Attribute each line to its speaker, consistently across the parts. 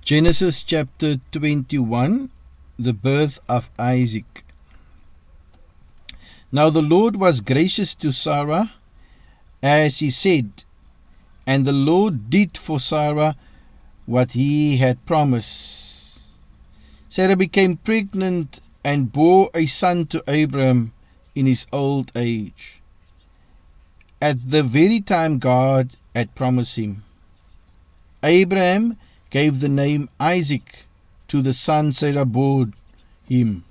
Speaker 1: Genesis chapter 21, the birth of Isaac. Now the Lord was gracious to Sarah, as he said, and the Lord did for Sarah what he had promised. Sarah became pregnant and bore a son to Abram in his old age, at the very time God had promised him. Abraham gave the name Isaac to the son Sarah bore him.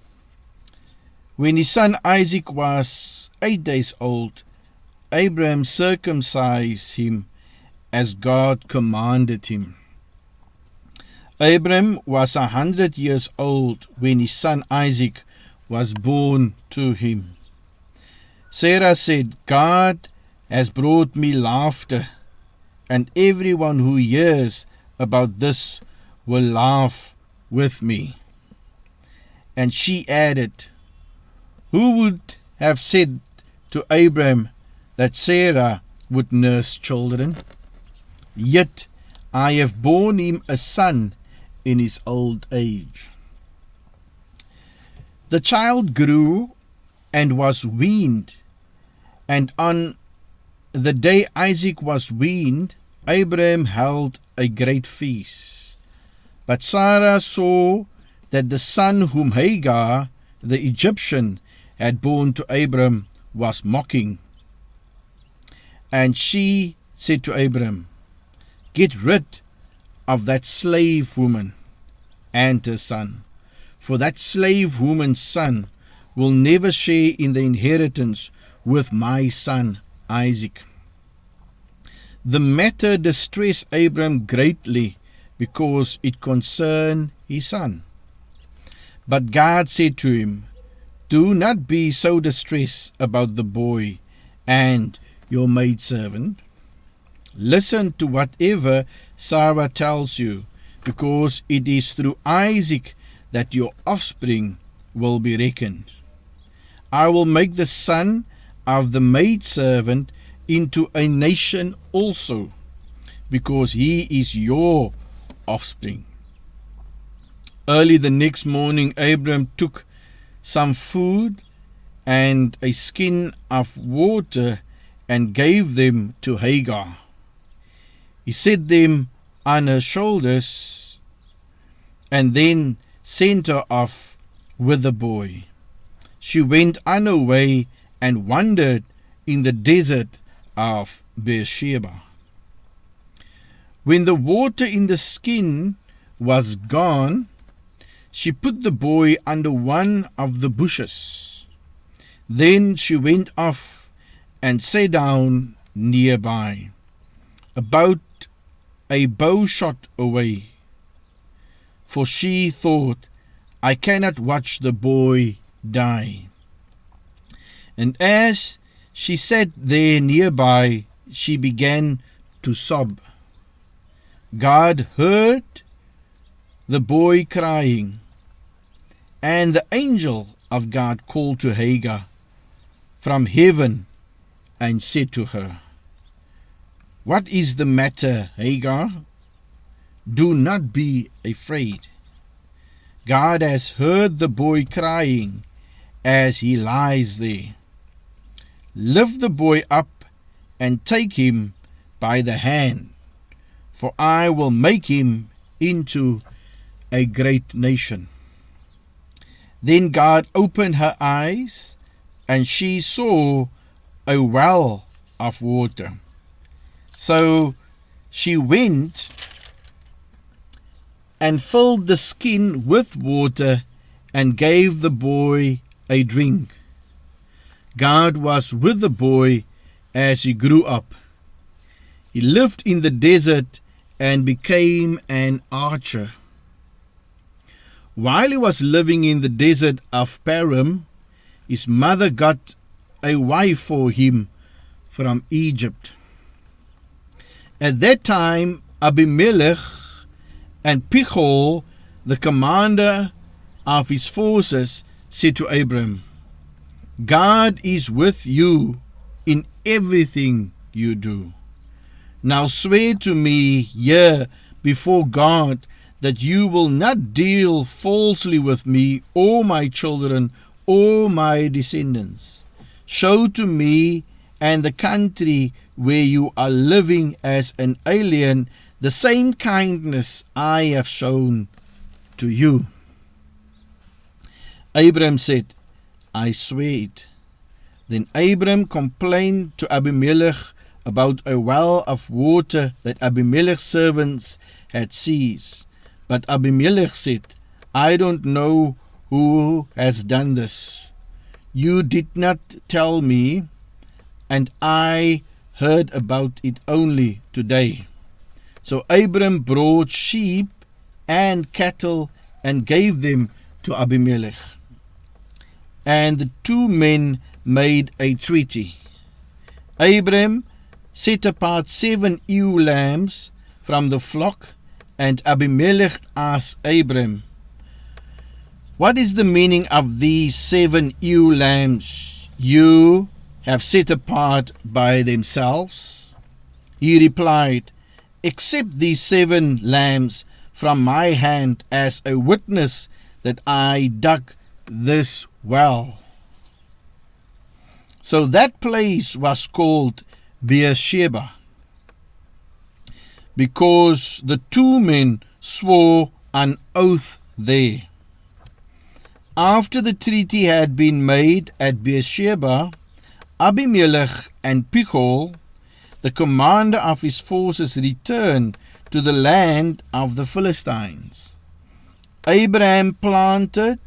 Speaker 1: When his son Isaac was 8 days old, Abraham circumcised him as God commanded him. Abraham was 100 years old when his son Isaac was born to him. Sarah said, God has brought me laughter, and everyone who hears about this will laugh with me. And she added, who would have said to Abraham that Sarah would nurse children? Yet I have borne him a son in his old age. The child grew and was weaned, and on the day Isaac was weaned, Abraham held a great feast. But Sarah saw that the son whom Hagar, the Egyptian, had borne to Abram was mocking. And she said to Abram, get rid of that slave woman and her son, for that slave woman's son will never share in the inheritance with my son Isaac. The matter distressed Abram greatly because it concerned his son. But God said to him, do not be so distressed about the boy and your maidservant. Listen to whatever Sarah tells you, because it is through Isaac that your offspring will be reckoned. I will make the son of the maidservant into a nation also, because he is your offspring. Early the next morning, Abram took some food and a skin of water and gave them to Hagar. He set them on her shoulders and then sent her off with the boy. She went on her way and wandered in the desert of Beersheba. When the water in the skin was gone, she put the boy under one of the bushes. Then she went off and sat down nearby, about a bow shot away, for she thought, I cannot watch the boy die. And as she sat there nearby, she began to sob. God heard the boy crying, and the angel of God called to Hagar from heaven and said to her, what is the matter, Hagar? Do not be afraid. God has heard the boy crying as he lies there. Lift the boy up and take him by the hand, for I will make him into a great nation. Then God opened her eyes, and she saw a well of water. So she went and filled the skin with water and gave the boy a drink. God was with the boy as he grew up. He lived in the desert and became an archer. While he was living in the desert of Paran, his mother got a wife for him from Egypt. At that time, Abimelech and Pichol, the commander of his forces, said to Abram, God is with you in everything you do. Now swear to me here before God that you will not deal falsely with me or my children or my descendants. Show to me and the country where you are living as an alien the same kindness I have shown to you. Abram said, I swear it. Then Abram complained to Abimelech about a well of water that Abimelech's servants had seized. But Abimelech said, I don't know who has done this. You did not tell me, and I heard about it only today. So Abram brought sheep and cattle and gave them to Abimelech. And the two men made a treaty. Abram set apart 7 ewe lambs from the flock, and Abimelech asked Abram, what is the meaning of these 7 ewe lambs you have set apart by themselves? He replied, accept these 7 lambs from my hand as a witness that I dug this well. So that place was called Beersheba, because the two men swore an oath there. After the treaty had been made at Beersheba, Abimelech and Pichol, the commander of his forces, returned to the land of the Philistines. Abraham planted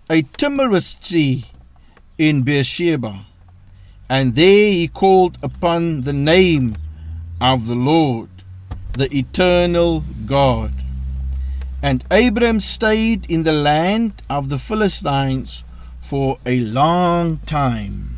Speaker 1: a tamarisk tree in Beersheba, and there he called upon the name of the Lord, the eternal God. And Abram stayed in the land of the Philistines for a long time.